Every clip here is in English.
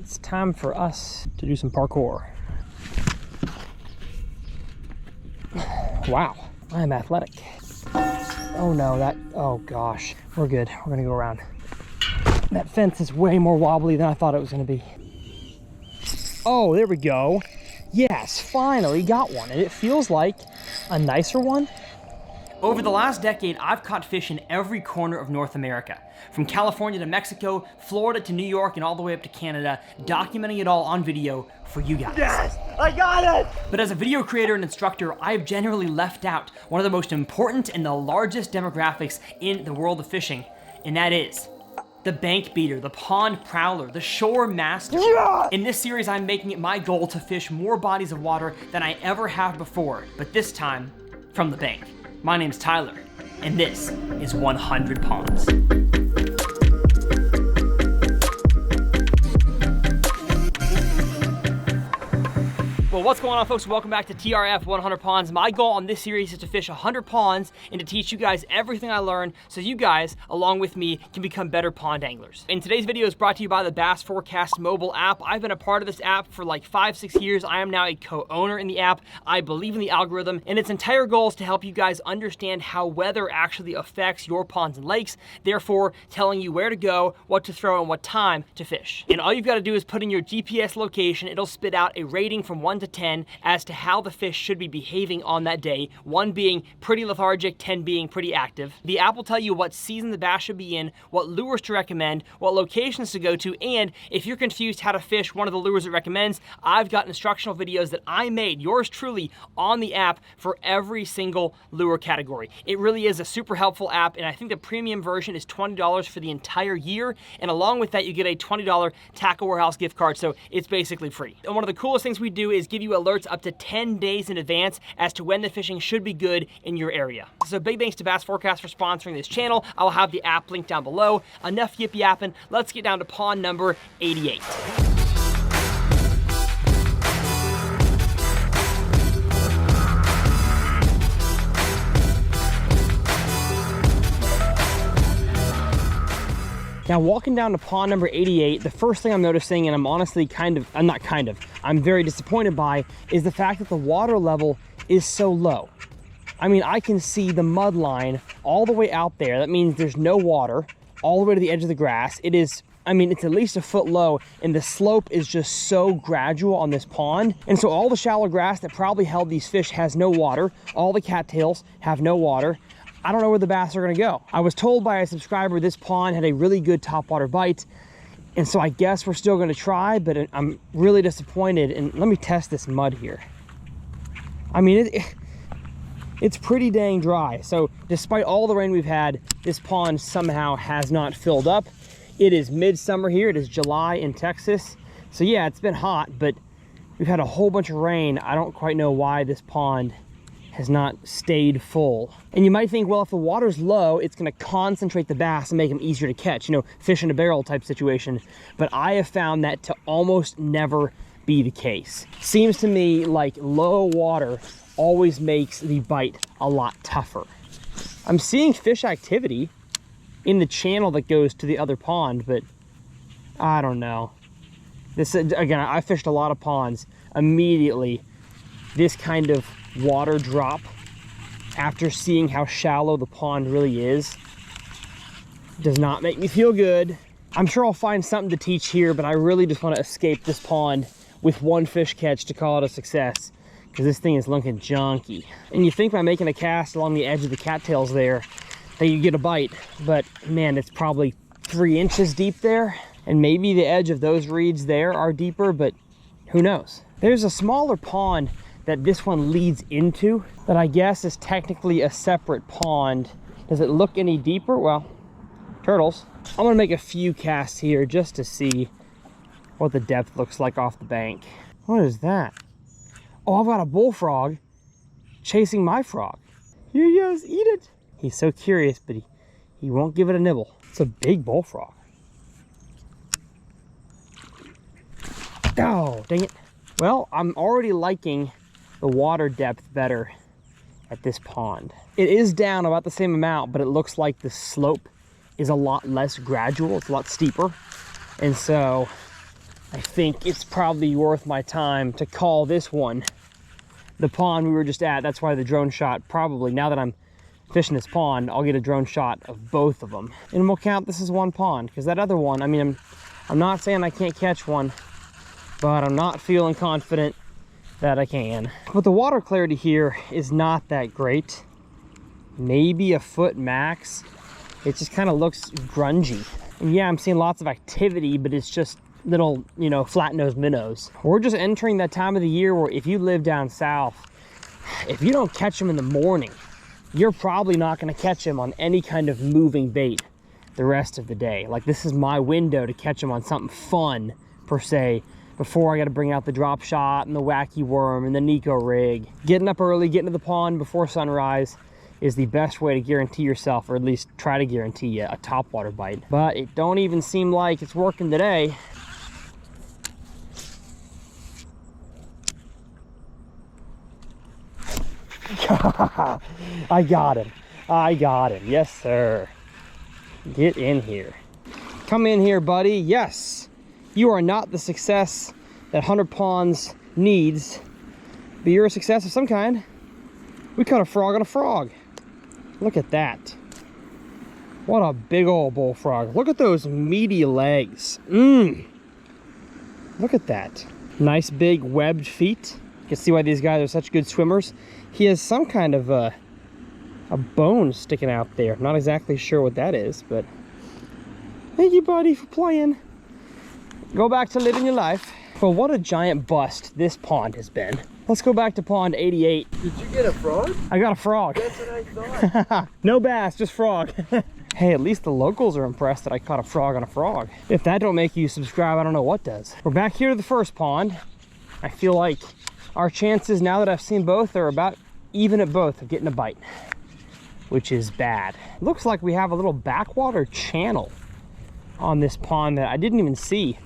it's time for us to do some parkour. Wow, I'm athletic. Oh no, oh gosh, we're good. We're gonna go around. That fence is way more wobbly than I thought it was gonna be. Oh, there we go. Yes, finally got one, and it feels like a nicer one. Over the last decade, I've caught fish in every corner of North America. From California to Mexico, Florida to New York, and all the way up to Canada, documenting it all on video for you guys. Yes, I got it! But as a video creator and instructor, I've generally left out one of the most important and the largest demographics in the world of fishing, and that is the bank beater, the pond prowler, the shore master. Yeah! In this series, I'm making it my goal to fish more bodies of water than I ever have before, but this time, from the bank. My name's Tyler, and this is 100 Ponds. Well, what's going on, folks? Welcome back to TRF 100 Ponds. My goal on this series is to fish 100 ponds and to teach you guys everything I learned so you guys, along with me, can become better pond anglers. And today's video is brought to you by the Bass Forecast mobile app. I've been a part of this app for like 5-6 years. I am now a co-owner in the app. I believe in the algorithm, and its entire goal is to help you guys understand how weather actually affects your ponds and lakes, therefore telling you where to go, what to throw, and what time to fish. And all you've got to do is put in your GPS location. It'll spit out a rating from 1 to 10 as to how the fish should be behaving on that day, 1 being pretty lethargic, 10 being pretty active. The app will tell you what season the bass should be in, what lures to recommend, what locations to go to, and if you're confused how to fish one of the lures it recommends, I've got instructional videos that I made, yours truly, on the app for every single lure category. It really is a super helpful app, and I think the premium version is $20 for the entire year, and along with that you get a $20 Tackle Warehouse gift card, so it's basically free. And one of the coolest things we do is give you alerts up to 10 days in advance as to when the fishing should be good in your area. So big thanks to Bass Forecast for sponsoring this channel. I'll have the app linked down below. Enough yip yapping. Let's get down to pond number 88. Now, walking down to pond number 88, the first thing I'm noticing, and I'm honestly I'm very disappointed by, is the fact that the water level is so low. I mean, I can see the mud line all the way out there. That means there's no water all the way to the edge of the grass. It is, I mean, it's at least a foot low, and the slope is just so gradual on this pond. And so all the shallow grass that probably held these fish has no water. All the cattails have no water. I don't know where the bass are gonna go. I was told by a subscriber this pond had a really good topwater bite, and so I guess we're still gonna try, but I'm really disappointed. And let me test this mud here. I mean, it's pretty dang dry. So despite all the rain we've had, this pond somehow has not filled up. It is midsummer here. It is July in Texas. So yeah, it's been hot, but we've had a whole bunch of rain. I don't quite know why this pond has not stayed full. And you might think, well, if the water's low, it's gonna concentrate the bass and make them easier to catch, you know, fish in a barrel type situation. But I have found that to almost never be the case. Seems to me like low water always makes the bite a lot tougher. I'm seeing fish activity in the channel that goes to the other pond, but I don't know. This, again, I fished a lot of ponds. Immediately, this kind of water drop, after seeing how shallow the pond really is, does not make me feel good. I'm sure I'll find something to teach here, but I really just want to escape this pond with one fish catch to call it a success, because this thing is looking junky. And you think by making a cast along the edge of the cattails there that you get a bite, but man, it's probably 3 inches deep there, and maybe the edge of those reeds there are deeper, but who knows. There's a smaller pond that this one leads into that I guess is technically a separate pond. Does it look any deeper? Well, turtles. I'm gonna make a few casts here just to see what the depth looks like off the bank. What is that? Oh, I've got a bullfrog chasing my frog. Here he goes, eat it. He's so curious, but he won't give it a nibble. It's a big bullfrog. Oh, dang it. Well, I'm already liking the water depth better at this pond. It is down about the same amount, but it looks like the slope is a lot less gradual. It's a lot steeper. And so I think it's probably worth my time to call this one the pond we were just at. That's why the drone shot, probably, now that I'm fishing this pond, I'll get a drone shot of both of them. And we'll count this as one pond, because that other one, I mean, I'm not saying I can't catch one, but I'm not feeling confident that I can. But the water clarity here is not that great. Maybe a foot max. It just kind of looks grungy. And yeah, I'm seeing lots of activity, but it's just little, you know, flat-nosed minnows. We're just entering that time of the year where if you live down south, if you don't catch them in the morning, you're probably not going to catch them on any kind of moving bait the rest of the day. Like, this is my window to catch them on something fun, per se, before I got to bring out the drop shot and the wacky worm and the Nico rig. Getting up early, getting to the pond before sunrise is the best way to guarantee yourself, or at least try to guarantee you, a topwater bite. But it don't even seem like it's working today. I got him. I got him. Yes, sir. Get in here. Come in here, buddy. Yes. You are not the success that 100 Ponds needs, but you're a success of some kind. We caught a frog on a frog. Look at that. What a big old bullfrog. Look at those meaty legs. Look at that. Nice big webbed feet. You can see why these guys are such good swimmers. He has some kind of a bone sticking out there. Not exactly sure what that is, but thank you, buddy, for playing. Go back to living your life. Well, what a giant bust this pond has been. Let's go back to pond 88. Did you get a frog? I got a frog. That's what I thought. No bass, just frog. Hey, at least the locals are impressed that I caught a frog on a frog. If that don't make you subscribe, I don't know what does. We're back here to the first pond. I feel like our chances, now that I've seen both, are about even at both of getting a bite, which is bad. Looks like we have a little backwater channel on this pond that I didn't even see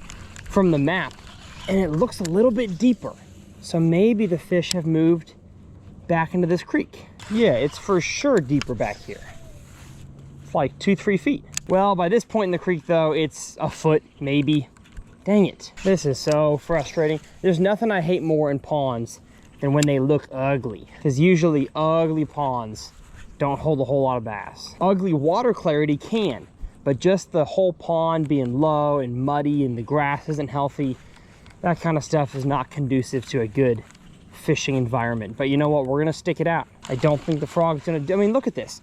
from the map, and it looks a little bit deeper. So maybe the fish have moved back into this creek. Yeah, it's for sure deeper back here. It's like 2-3 feet. Well, by this point in the creek though, it's a foot, maybe. Dang it. This is so frustrating. There's nothing I hate more in ponds than when they look ugly. Because usually ugly ponds don't hold a whole lot of bass. Ugly water clarity can, but just the whole pond being low and muddy and the grass isn't healthy, that kind of stuff is not conducive to a good fishing environment. But you know what? We're gonna stick it out. I don't think the frog's gonna I mean, look at this.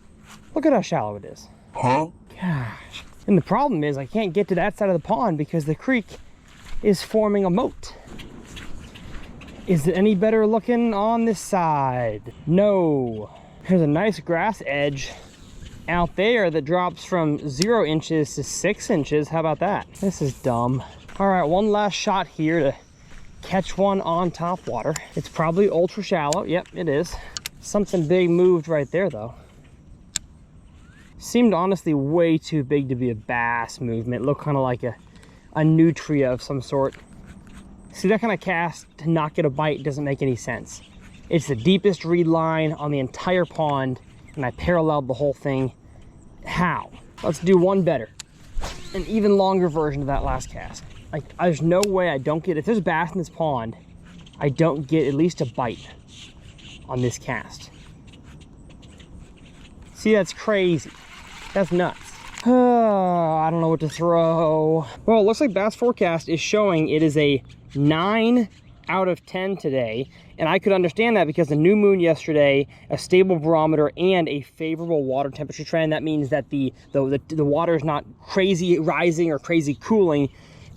Look at how shallow it is. Huh? Gosh. And the problem is I can't get to that side of the pond because the creek is forming a moat. Is it any better looking on this side? No. There's a nice grass edge out there that drops from 0 inches to 6 inches. How about that? This is dumb. All right, one last shot here to catch one on top water. It's probably ultra shallow. Yep, it is. Something big moved right there though. Seemed honestly way too big to be a bass movement. Looked kind of like a nutria of some sort. See, that kind of cast to not get a bite doesn't make any sense. It's the deepest reed line on the entire pond, and I paralleled the whole thing. How? Let's do one better. An even longer version of that last cast. Like, there's no way I don't get, if there's bass in this pond, I don't get at least a bite on this cast. See, that's crazy. That's nuts. I don't know what to throw. Well, it looks like Bass Forecast is showing it is a 9 out of 10 today, and I could understand that because the new moon yesterday, a stable barometer, and a favorable water temperature trend. That means that the water is not crazy rising or crazy cooling.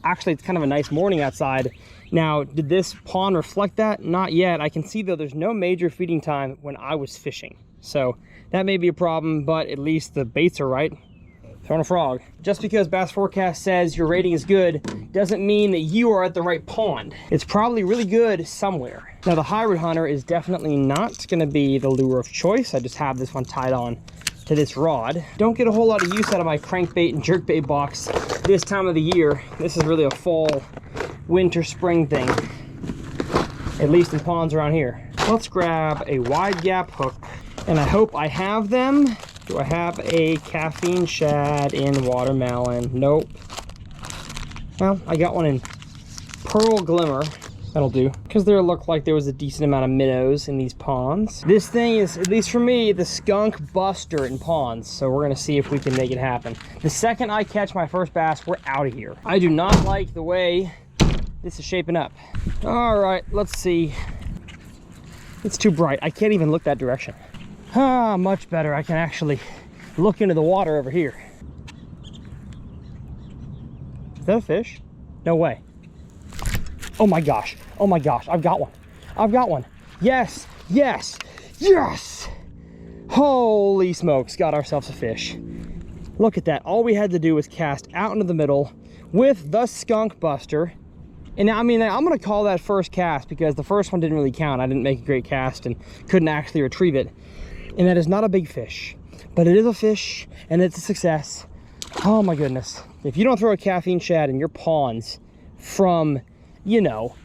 Actually, it's kind of a nice morning outside. Now, did this pond reflect that? Not yet. I can see though there's no major feeding time when I was fishing, so that may be a problem, but at least the baits are right. Throwing a frog. Just because Bass Forecast says your rating is good doesn't mean that you are at the right pond. It's probably really good somewhere. Now, the hybrid hunter is definitely not going to be the lure of choice. I just have this one tied on to this rod. Don't get a whole lot of use out of my crankbait and jerkbait box this time of the year. This is really a fall, winter, spring thing, at least in ponds around here. Let's grab a wide gap hook, and I hope I have them. Do I have a caffeine shad in watermelon? Nope. Well, I got one in Pearl Glimmer. That'll do. Because there looked like there was a decent amount of minnows in these ponds. This thing is, at least for me, the skunk buster in ponds. So we're gonna see if we can make it happen. The second I catch my first bass, we're out of here. I do not like the way this is shaping up. All right, let's see. It's too bright. I can't even look that direction. Ah, much better. I can actually look into the water over here. Is that a fish? No way. Oh my gosh. Oh my gosh. I've got one. I've got one. Yes. Yes. Yes. Holy smokes. Got ourselves a fish. Look at that. All we had to do was cast out into the middle with the skunk buster. And I mean, I'm going to call that first cast because the first one didn't really count. I didn't make a great cast and couldn't actually retrieve it. And that is not a big fish, but it is a fish and it's a success. Oh my goodness. If you don't throw a caffeine shad in your ponds from, you know,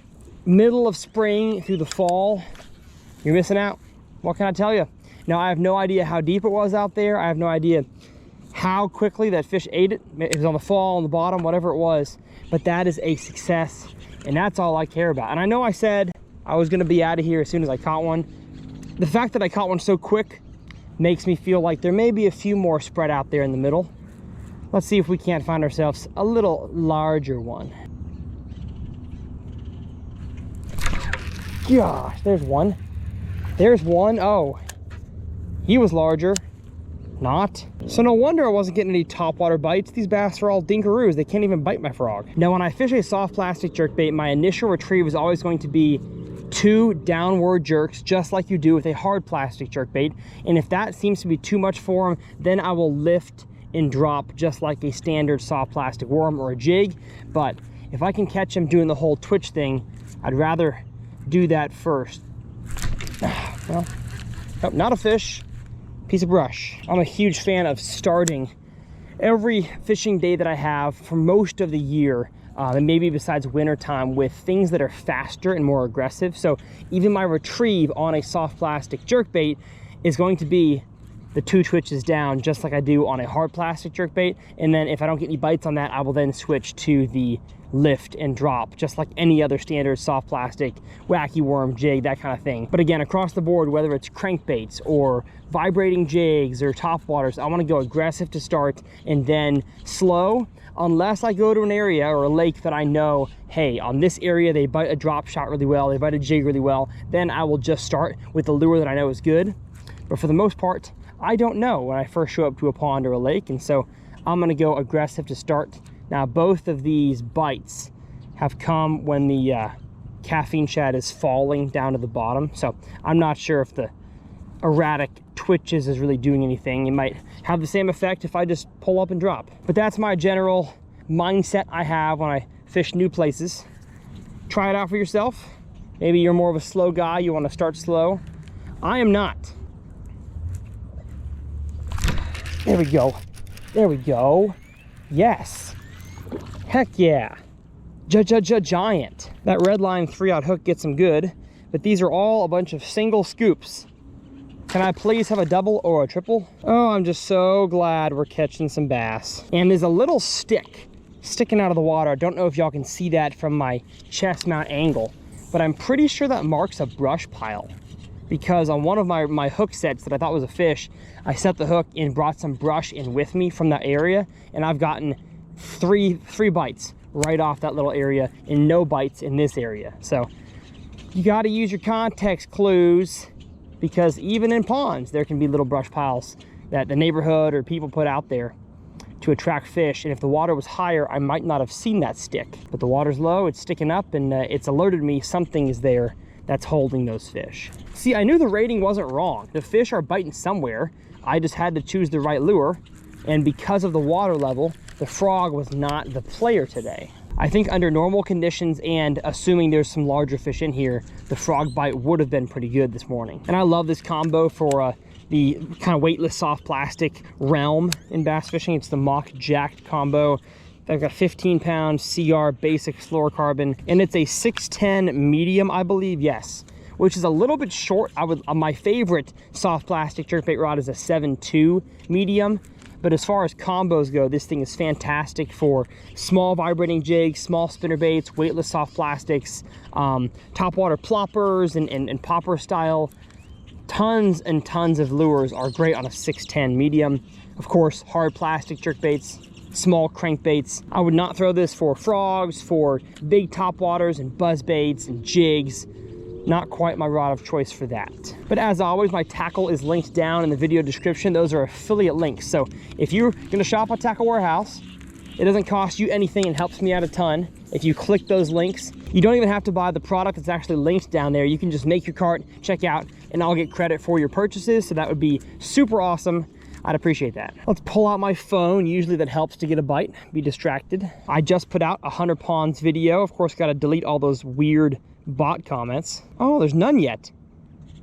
middle of spring through the fall, you're missing out. What can I tell you? Now, I have no idea how deep it was out there. I have no idea how quickly that fish ate it. It was on the fall, on the bottom, whatever it was. But that is a success, and that's all I care about. And I know I said I was gonna be out of here as soon as I caught one. The fact that I caught one so quick makes me feel like there may be a few more spread out there in the middle. Let's see if we can't find ourselves a little larger one. Gosh, there's one. There's one. Oh, he was larger. Not. So no wonder I wasn't getting any topwater bites. These bass are all dinkaroos. They can't even bite my frog. Now, when I fish a soft plastic jerkbait, my initial retrieve is always going to be 2 downward jerks, just like you do with a hard plastic jerkbait. And if that seems to be too much for them, then I will lift and drop just like a standard soft plastic worm or a jig. But if I can catch him doing the whole twitch thing, I'd rather do that first. Well, oh, not a fish. Piece of brush. I'm a huge fan of starting every fishing day that I have for most of the year, and maybe besides winter time, with things that are faster and more aggressive. So even my retrieve on a soft plastic jerkbait is going to be the 2 twitches down, just like I do on a hard plastic jerkbait. And then if I don't get any bites on that, I will then switch to the lift and drop, just like any other standard soft plastic, wacky worm, jig, that kind of thing. But again, across the board, whether it's crankbaits or vibrating jigs or topwaters, I want to go aggressive to start and then slow, unless I go to an area or a lake that I know, hey, on this area they bite a drop shot really well, they bite a jig really well, then I will just start with the lure that I know is good. But for the most part, I don't know when I first show up to a pond or a lake, and so I'm going to go aggressive to start. Now, both of these bites have come when the caffeine shad is falling down to the bottom, so I'm not sure if the erratic twitches is really doing anything. It might have the same effect if I just pull up and drop. But that's my general mindset I have when I fish new places. Try it out for yourself. Maybe you're more of a slow guy, you want to start slow. I am not. There we go. There we go. Yes. Heck yeah. Giant. That red line 3/0 hook gets them good, but these are all a bunch of single scoops. Can I please have a double or a triple? Oh, I'm just so glad we're catching some bass. And there's a little stick sticking out of the water. I don't know if y'all can see that from my chest mount angle, but I'm pretty sure that marks a brush pile, because on one of my hook sets that I thought was a fish, I set the hook and brought some brush in with me from that area, and I've gotten three bites right off that little area and no bites in this area. So you got to use your context clues, because even in ponds there can be little brush piles that the neighborhood or people put out there to attract fish. And if the water was higher, I might not have seen that stick, but the water's low, it's sticking up, and it's alerted me something is there that's holding those fish. See, I knew the rating wasn't wrong. The fish are biting somewhere. I just had to choose the right lure, and because of the water level, the frog was not the player today. I think under normal conditions, and assuming there's some larger fish in here, the frog bite would have been pretty good this morning. And I love this combo for the kind of weightless soft plastic realm in bass fishing. It's the Mach jacked combo. I've got 15-pound Seaguar basic fluorocarbon, and it's a 610 medium, I believe, yes, which is a little bit short. My favorite soft plastic jerkbait rod is a 7.2 medium. But as far as combos go, this thing is fantastic for small vibrating jigs, small spinner baits, weightless soft plastics, topwater ploppers and popper style. Tons and tons of lures are great on a 610 medium. Of course, hard plastic jerk baits, small crankbaits. I would not throw this for frogs, for big topwaters and buzz baits and jigs. Not quite my rod of choice for that. But as always, my tackle is linked down in the video description. Those are affiliate links. So if you're gonna shop at Tackle Warehouse, it doesn't cost you anything and helps me out a ton. If you click those links, you don't even have to buy the product. It's actually linked down there. You can just make your cart, check out, and I'll get credit for your purchases. So that would be super awesome. I'd appreciate that. Let's pull out my phone. Usually that helps to get a bite, be distracted. I just put out a 100 ponds video. Of course, got to delete all those weird bot comments. Oh, there's none yet.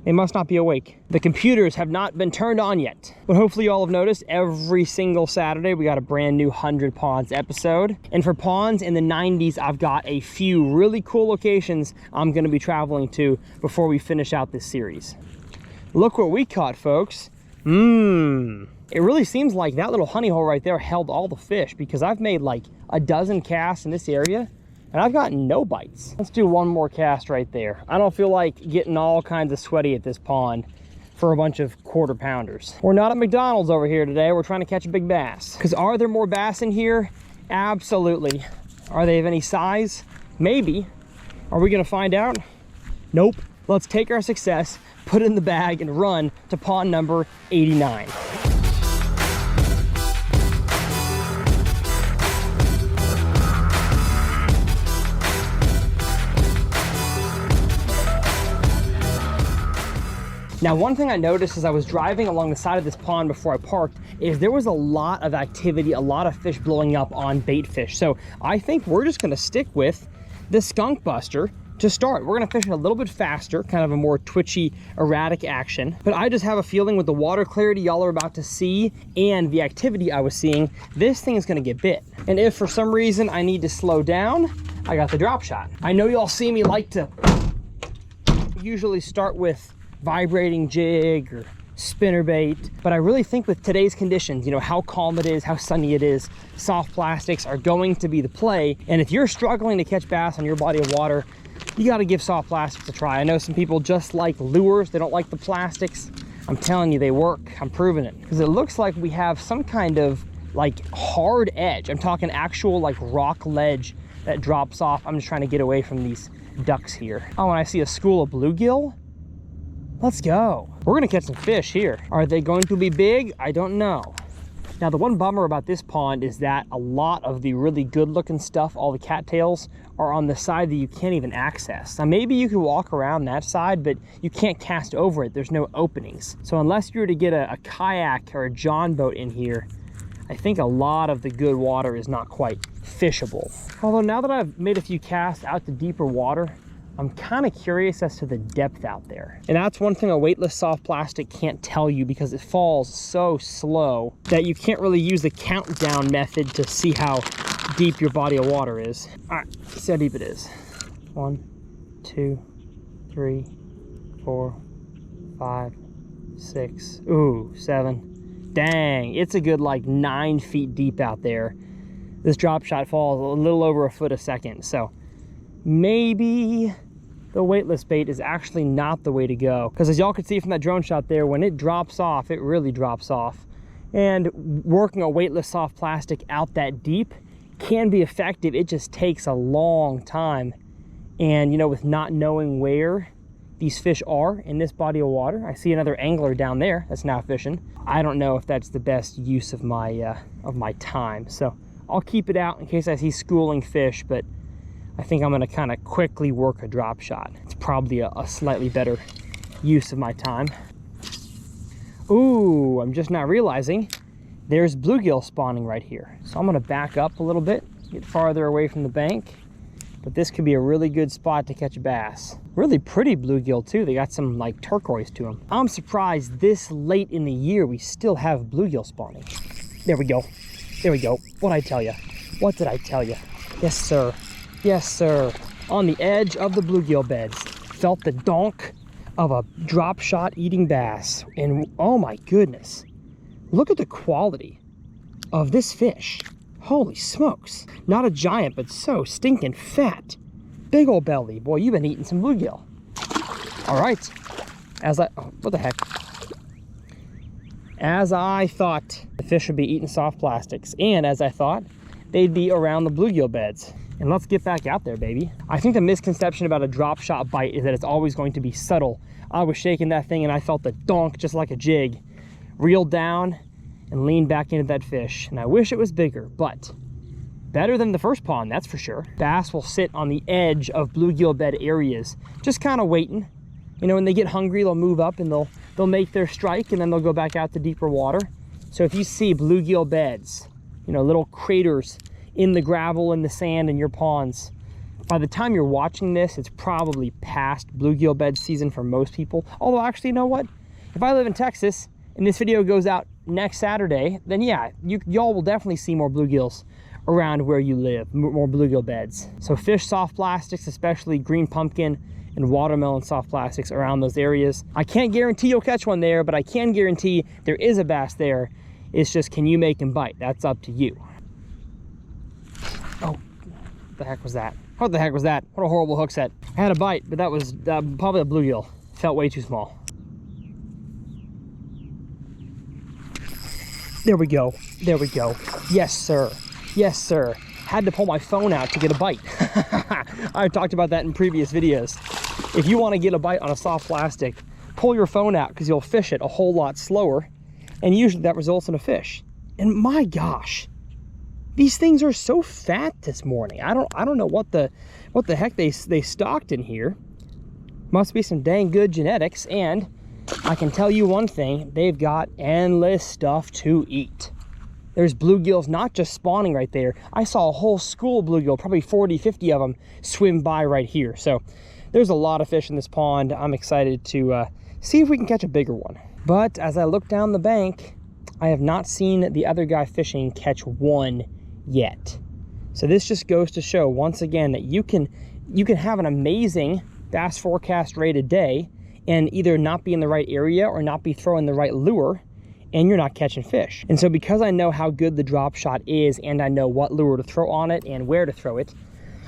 They must not be awake. The computers have not been turned on yet. But hopefully you all have noticed every single Saturday we got a brand new 100 ponds episode. And for ponds in the 90s, I've got a few really cool locations I'm gonna be traveling to before we finish out this series. Look what we caught, folks. It really seems like that little honey hole right there held all the fish, because I've made like a dozen casts in this area and I've gotten no bites. Let's do one more cast right there. I don't feel like getting all kinds of sweaty at this pond for a bunch of quarter pounders. We're not at McDonald's over here today. We're trying to catch a big bass. Because are there more bass in here? Absolutely. Are they of any size? Maybe. Are we gonna find out? Nope. Let's take our success, put it in the bag, and run to pond number 89. Now, one thing I noticed as I was driving along the side of this pond before I parked is there was a lot of activity, a lot of fish blowing up on bait fish. So I think we're just gonna stick with the skunk buster to start. We're gonna fish it a little bit faster, kind of a more twitchy, erratic action. But I just have a feeling with the water clarity y'all are about to see and the activity I was seeing, this thing is gonna get bit. And if for some reason I need to slow down, I got the drop shot. I know y'all see me like to usually start with vibrating jig or spinner bait, but I really think with today's conditions, you know, how calm it is, how sunny it is, soft plastics are going to be the play. And if you're struggling to catch bass on your body of water, you got to give soft plastics a try. I know some people just like lures, they don't like the plastics. I'm telling you, they work. I'm proving it, because it looks like we have some kind of like hard edge. I'm talking actual like rock ledge that drops off. I'm just trying to get away from these ducks here. Oh, and I see a school of bluegill. Let's go. We're gonna catch some fish here. Are they going to be big? I don't know. Now, the one bummer about this pond is that a lot of the really good looking stuff, all the cattails, are on the side that you can't even access. Now, maybe you could walk around that side, but you can't cast over it. There's no openings. So unless you were to get a kayak or a john boat in here, I think a lot of the good water is not quite fishable. Although now that I've made a few casts out to deeper water, I'm kind of curious as to the depth out there. And that's one thing a weightless soft plastic can't tell you, because it falls so slow that you can't really use the countdown method to see how deep your body of water is. All right, see how deep it is. 1, 2, 3, 4, 5, 6, ooh, 7. Dang, it's a good like 9 feet deep out there. This drop shot falls a little over a foot a second. So maybe the weightless bait is actually not the way to go, because as y'all could see from that drone shot there, when it drops off, it really drops off. And working a weightless soft plastic out that deep can be effective. It just takes a long time. And you know, with not knowing where these fish are in this body of water, I see another angler down there that's now fishing. I don't know if that's the best use of my time. So I'll keep it out in case I see schooling fish, but I think I'm gonna kind of quickly work a drop shot. It's probably a slightly better use of my time. Ooh, I'm just not realizing there's bluegill spawning right here. So I'm gonna back up a little bit, get farther away from the bank, but this could be a really good spot to catch a bass. Really pretty bluegill too. They got some like turquoise to them. I'm surprised this late in the year we still have bluegill spawning. There we go. There we go. What'd I tell you? What did I tell you? Yes, sir. Yes, sir. On the edge of the bluegill beds. Felt the donk of a drop shot eating bass. And oh my goodness. Look at the quality. of this fish. Holy smokes. Not a giant, but so stinking fat. Big old belly. Boy, you've been eating some bluegill. All right. What the heck? As I thought, the fish would be eating soft plastics. And as I thought, they'd be around the bluegill beds. And let's get back out there, baby. I think the misconception about a drop shot bite is that it's always going to be subtle. I was shaking that thing and I felt the donk just like a jig. Reeled down and leaned back into that fish. And I wish it was bigger, but better than the first pond, that's for sure. Bass will sit on the edge of bluegill bed areas, just kind of waiting. You know, when they get hungry, they'll move up and they'll make their strike, and then they'll go back out to deeper water. So if you see bluegill beds, you know, little craters in the gravel and the sand in your ponds, by the time you're watching this, it's probably past bluegill bed season for most people. Although actually, you know what? If I live in Texas and this video goes out next Saturday, then yeah, y'all will definitely see more bluegills around where you live, more bluegill beds. So fish soft plastics, especially green pumpkin and watermelon soft plastics around those areas. I can't guarantee you'll catch one there, but I can guarantee there is a bass there. It's just, can you make him bite? That's up to you. Oh, what the heck was that? What the heck was that? What a horrible hook set. I had a bite, but that was probably a bluegill. Felt way too small. There we go. There we go. Yes, sir. Yes, sir. Had to pull my phone out to get a bite. I've talked about that in previous videos. If you want to get a bite on a soft plastic, pull your phone out because you'll fish it a whole lot slower, and usually that results in a fish. And my gosh, these things are so fat this morning. I don't know what the heck they stocked in here. Must be some dang good genetics, and I can tell you one thing, they've got endless stuff to eat. There's bluegills not just spawning right there. I saw a whole school of bluegill, probably 40, 50 of them, swim by right here. So there's a lot of fish in this pond. I'm excited to see if we can catch a bigger one. But as I look down the bank, I have not seen the other guy fishing catch one yet. So this just goes to show once again that you can have an amazing bass forecast rated day and either not be in the right area or not be throwing the right lure, and you're not catching fish. And so because I know how good the drop shot is and I know what lure to throw on it and where to throw it,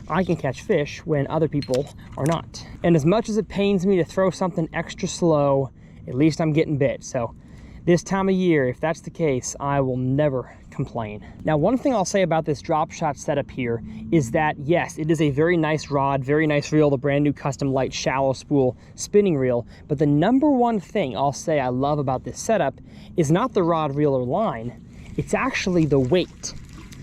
I can catch fish when other people are not. And as much as it pains me to throw something extra slow, at least I'm getting bit. So this time of year, if that's the case, I will never complain. Now, one thing I'll say about this drop shot setup here is that yes, it is a very nice rod, very nice reel, the brand new custom light shallow spool spinning reel. But the number one thing I'll say I love about this setup is not the rod, reel, or line. It's actually the weight.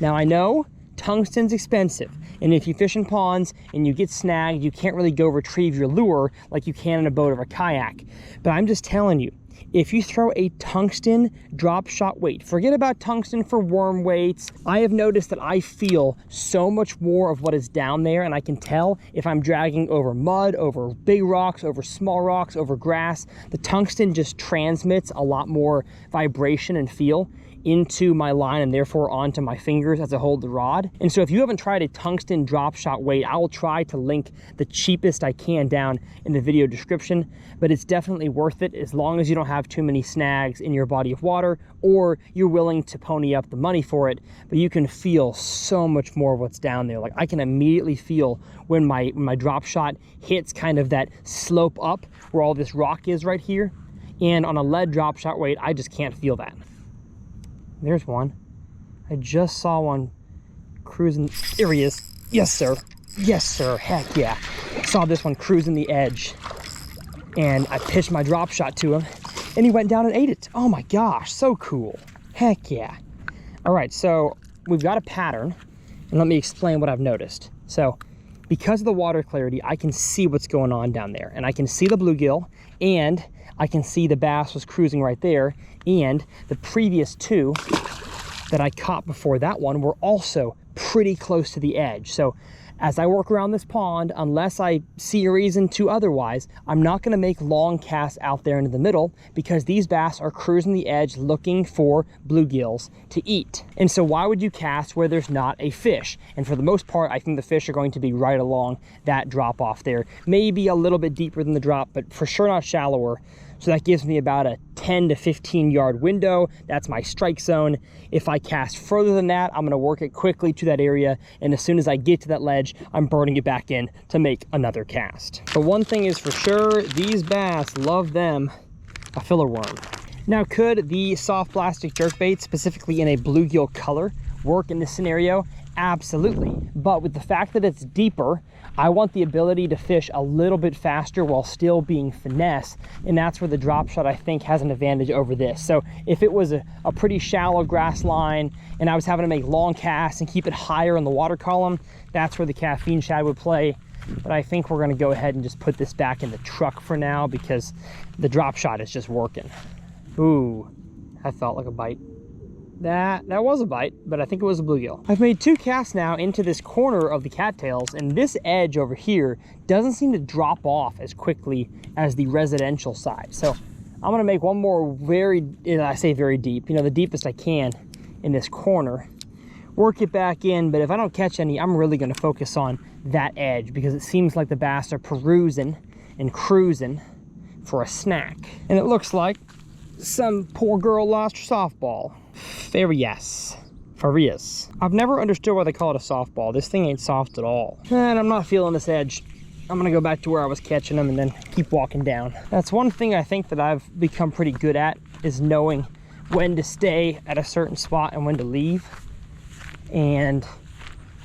Now, I know tungsten's expensive, and if you fish in ponds and you get snagged, you can't really go retrieve your lure like you can in a boat or a kayak. But I'm just telling you, if you throw a tungsten drop shot weight, forget about tungsten for worm weights. I have noticed that I feel so much more of what is down there, and I can tell if I'm dragging over mud, over big rocks, over small rocks, over grass. The tungsten just transmits a lot more vibration and feel into my line and therefore onto my fingers as I hold the rod. And so if you haven't tried a tungsten drop shot weight, I will try to link the cheapest I can down in the video description, but it's definitely worth it as long as you don't have too many snags in your body of water or you're willing to pony up the money for it. But you can feel so much more of what's down there. Like I can immediately feel when my drop shot hits kind of that slope up where all this rock is right here. And on a lead drop shot weight, I just can't feel that. There's one. I just saw one cruising. There he is. Yes, sir. Yes, sir. Heck yeah. Saw this one cruising the edge. And I pitched my drop shot to him. And he went down and ate it. Oh my gosh. So cool. Heck yeah. All right. So we've got a pattern. And let me explain what I've noticed. So because of the water clarity, I can see what's going on down there. And I can see the bluegill. And I can see the bass was cruising right there. And the previous two that I caught before that one were also pretty close to the edge. So as I work around this pond, unless I see a reason to otherwise, I'm not going to make long casts out there into the middle because these bass are cruising the edge looking for bluegills to eat. And so why would you cast where there's not a fish? And for the most part, I think the fish are going to be right along that drop off there. Maybe a little bit deeper than the drop, but for sure not shallower. So that gives me about a 10 to 15 yard window. That's my strike zone. If I cast further than that, I'm gonna work it quickly to that area. And as soon as I get to that ledge, I'm burning it back in to make another cast. The one thing is for sure, these bass love them a filler worm. Now, could the soft plastic jerkbait, specifically in a bluegill color, work in this scenario? Absolutely. But with the fact that it's deeper, I want the ability to fish a little bit faster while still being finesse, and that's where the drop shot, I think, has an advantage over this. So if it was a pretty shallow grass line and I was having to make long casts and keep it higher in the water column, that's where the caffeine shad would play. But I think we're gonna go ahead and just put this back in the truck for now because the drop shot is just working. Ooh, that felt like a bite. That was a bite, but I think it was a bluegill. I've made 2 casts now into this corner of the cattails, and this edge over here doesn't seem to drop off as quickly as the residential side. So I'm gonna make one more I say very deep, you know, the deepest I can in this corner. Work it back in, but if I don't catch any, I'm really gonna focus on that edge because it seems like the bass are perusing and cruising for a snack. And it looks like some poor girl lost her softball. Farias. I've never understood why they call it a softball. This thing ain't soft at all. And I'm not feeling this edge. I'm gonna go back to where I was catching them and then keep walking down. That's one thing I think that I've become pretty good at, is knowing when to stay at a certain spot and when to leave. And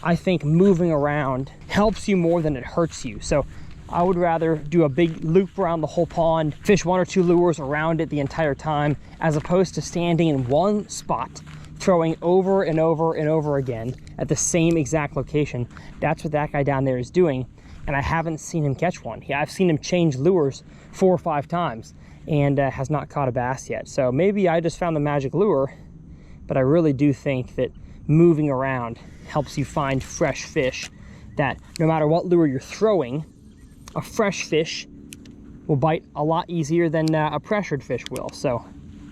I think moving around helps you more than it hurts you. So I would rather do a big loop around the whole pond, fish 1 or 2 lures around it the entire time, as opposed to standing in one spot, throwing over and over and over again at the same exact location. That's what that guy down there is doing, and I haven't seen him catch one. Yeah, I've seen him change lures 4 or 5 times and has not caught a bass yet. So maybe I just found the magic lure, but I really do think that moving around helps you find fresh fish that no matter what lure you're throwing, a fresh fish will bite a lot easier than a pressured fish will. So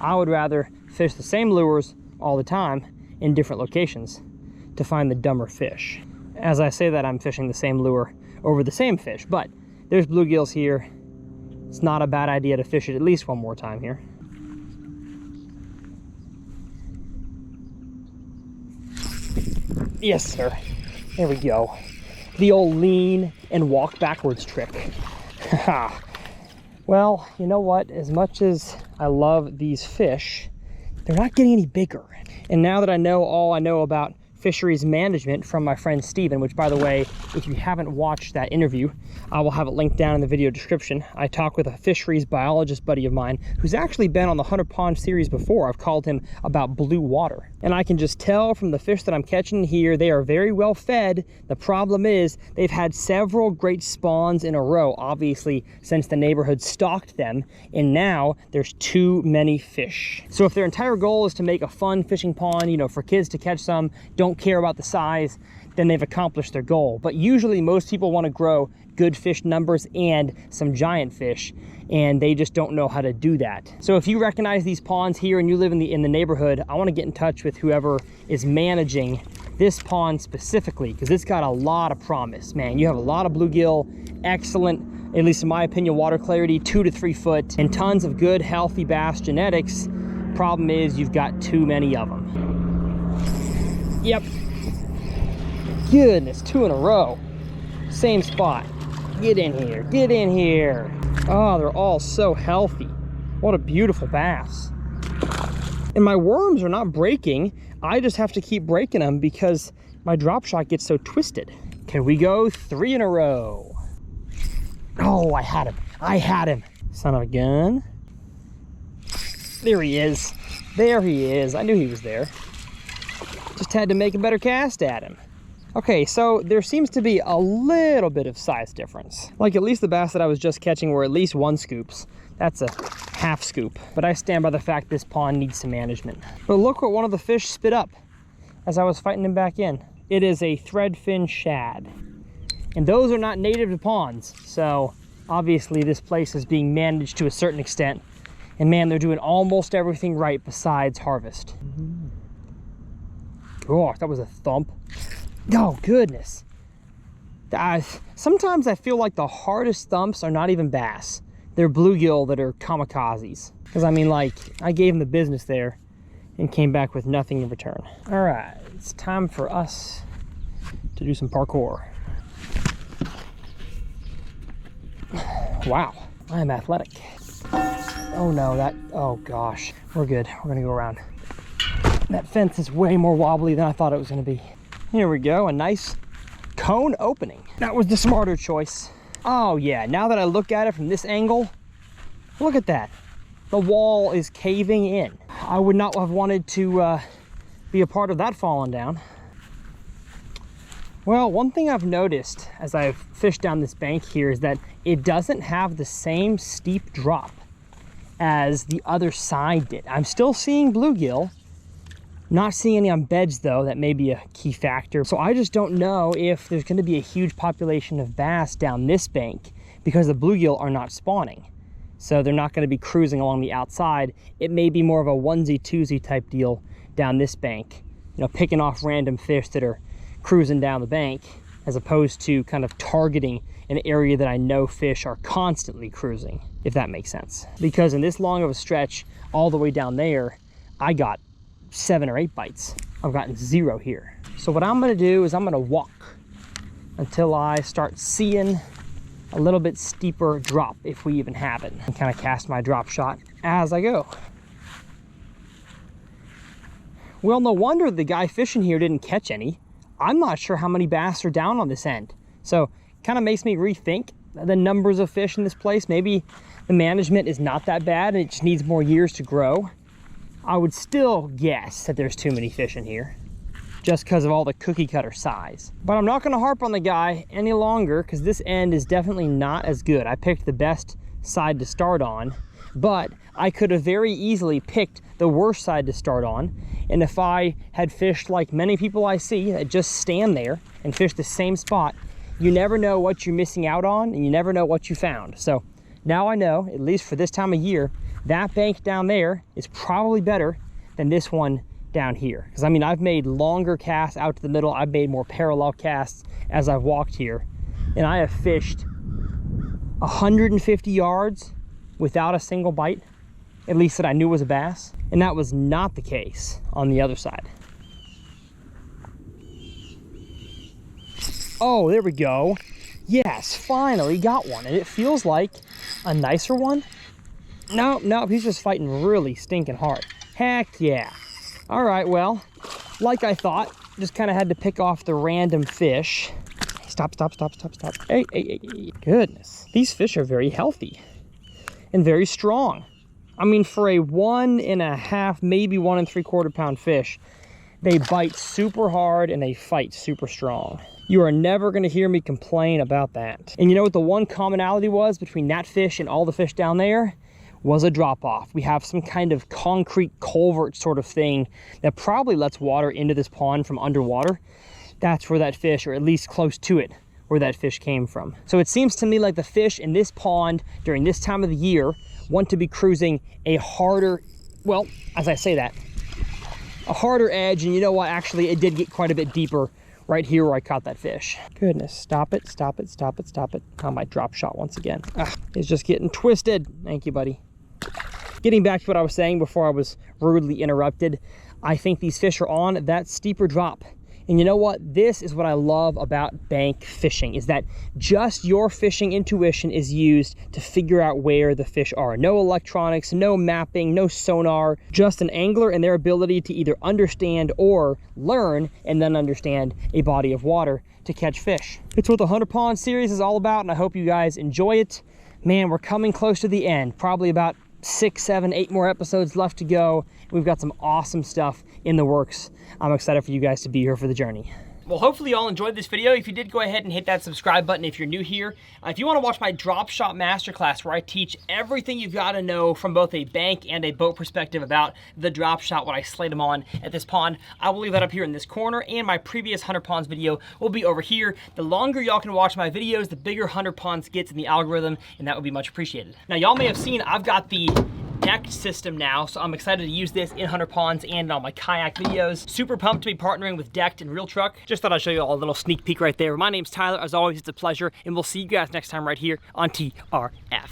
I would rather fish the same lures all the time in different locations to find the dumber fish. As I say that, I'm fishing the same lure over the same fish, but there's bluegills here. It's not a bad idea to fish it at least one more time here. Yes, sir. There we go. The old lean and walk backwards trick. Well, you know what? As much as I love these fish, they're not getting any bigger. And now that I know all I know about fisheries management from my friend Steven, which, by the way, if you haven't watched that interview, I will have it linked down in the video description. I talk with a fisheries biologist buddy of mine who's actually been on the 100 Pond series before. I've called him about blue water. And I can just tell from the fish that I'm catching here, they are very well fed. The problem is they've had several great spawns in a row, obviously, since the neighborhood stocked them. And now there's too many fish. So if their entire goal is to make a fun fishing pond, you know, for kids to catch some, don't care about the size, then they've accomplished their goal. But usually most people want to grow good fish numbers and some giant fish, and they just don't know how to do that. So if you recognize these ponds here and you live in the neighborhood, I want to get in touch with whoever is managing this pond specifically, because it's got a lot of promise, man. You have a lot of bluegill, excellent, at least in my opinion, water clarity, 2 to 3 foot, and tons of good, healthy bass genetics. Problem is, you've got too many of them. Yep. Goodness, 2 in a row. Same spot. Get in here, get in here. Oh, they're all so healthy. What a beautiful bass. And my worms are not breaking. I just have to keep breaking them because my drop shot gets so twisted. Can we go 3 in a row? Oh, I had him. I had him. Son of a gun. There he is. There he is. I knew he was there. Just had to make a better cast at him. Okay, so there seems to be a little bit of size difference. Like, at least the bass that I was just catching were at least 1 scoops. That's a half scoop. But I stand by the fact this pond needs some management. But look what one of the fish spit up as I was fighting him back in. It is a threadfin shad. And those are not native to ponds. So obviously this place is being managed to a certain extent. And man, they're doing almost everything right besides harvest. Gosh, that was a thump. Oh, goodness. Sometimes I feel like the hardest thumps are not even bass. they're bluegill that are kamikazes. Because I mean, like, I gave them the business there and came back with nothing in return. All right, it's time for us to do some parkour. Wow, I am athletic. Oh no, oh gosh, we're good. We're gonna go around. That fence is way more wobbly than I thought it was gonna be. Here we go, a nice cone opening. That was the smarter choice. Oh yeah, now that I look at it from this angle, look at that. The wall is caving in. I would not have wanted to be a part of that falling down. Well, one thing I've noticed as I've fished down this bank here is that it doesn't have the same steep drop as the other side did. I'm still seeing bluegill, not seeing any on beds though. That may be a key factor. So I just don't know if there's going to be a huge population of bass down this bank because the bluegill are not spawning. So they're not going to be cruising along the outside. It may be more of a onesie twosie type deal down this bank, you know, picking off random fish that are cruising down the bank, as opposed to kind of targeting an area that I know fish are constantly cruising, if that makes sense. Because in this long of a stretch all the way down there, I got 7 or 8 bites. I've gotten 0 here. So what I'm going to do is I'm going to walk until I start seeing a little bit steeper drop, if we even have it, and kind of cast my drop shot as I go. Well, no wonder the guy fishing here didn't catch any. I'm not sure how many bass are down on this end. So kind of makes me rethink the numbers of fish in this place. Maybe the management is not that bad and it just needs more years to grow. I would still guess that there's too many fish in here just because of all the cookie cutter size. But I'm not gonna harp on the guy any longer because this end is definitely not as good. I picked the best side to start on, but I could have very easily picked the worst side to start on. And if I had fished like many people I see that just stand there and fish the same spot, you never know what you're missing out on and you never know what you found. So now I know, at least for this time of year, that bank down there is probably better than this one down here. Because I mean, I've made longer casts out to the middle. I've made more parallel casts as I've walked here. And I have fished 150 yards without a single bite, at least that I knew was a bass. And that was not the case on the other side. Oh, there we go. Yes, finally got one. And it feels like a nicer one. No, he's just fighting really stinking hard. Heck yeah. All right, well, like I thought, just kind of had to pick off the random fish. Stop. Hey. Goodness. These fish are very healthy and very strong. I mean, for a 1.5, maybe 1 3/4 pound fish, they bite super hard and they fight super strong. You are never going to hear me complain about that. And you know what the one commonality was between that fish and all the fish down there? Was a drop off. We have some kind of concrete culvert sort of thing that probably lets water into this pond from underwater. That's where that fish, or at least close to it, where that fish came from. So it seems to me like the fish in this pond during this time of the year want to be cruising a harder, well, as I say that, a harder edge. And you know what, actually it did get quite a bit deeper right here where I caught that fish. Goodness, stop it. Oh, my drop shot once again. It's just getting twisted. Thank you, buddy. Getting back to what I was saying before I was rudely interrupted, I think these fish are on that steeper drop. And you know what? This is what I love about bank fishing, is that just your fishing intuition is used to figure out where the fish are. No electronics, no mapping, no sonar, just an angler and their ability to either understand or learn and then understand a body of water to catch fish. It's what the 100 Pond series is all about, and I hope you guys enjoy it. Man, we're coming close to the end, probably about 6, 7, 8 more episodes left to go. We've got some awesome stuff in the works. I'm excited for you guys to be here for the journey. Well, hopefully you all enjoyed this video. If you did, go ahead and hit that subscribe button if you're new here. If you want to watch my drop shot masterclass where I teach everything you've got to know from both a bank and a boat perspective about the drop shot, what I slayed them on at this pond, I will leave that up here in this corner, and my previous 100 Ponds video will be over here. The longer y'all can watch my videos, the bigger 100 Ponds gets in the algorithm, and that would be much appreciated. Now, y'all may have seen I've got the decked system now, so I'm excited to use this in 100 Ponds and on my kayak videos. Super pumped to be partnering with Decked and Real Truck. Just thought I'd show you all a little sneak peek right there. My name's Tyler. As always, it's a pleasure, and we'll see you guys next time right here on TRF.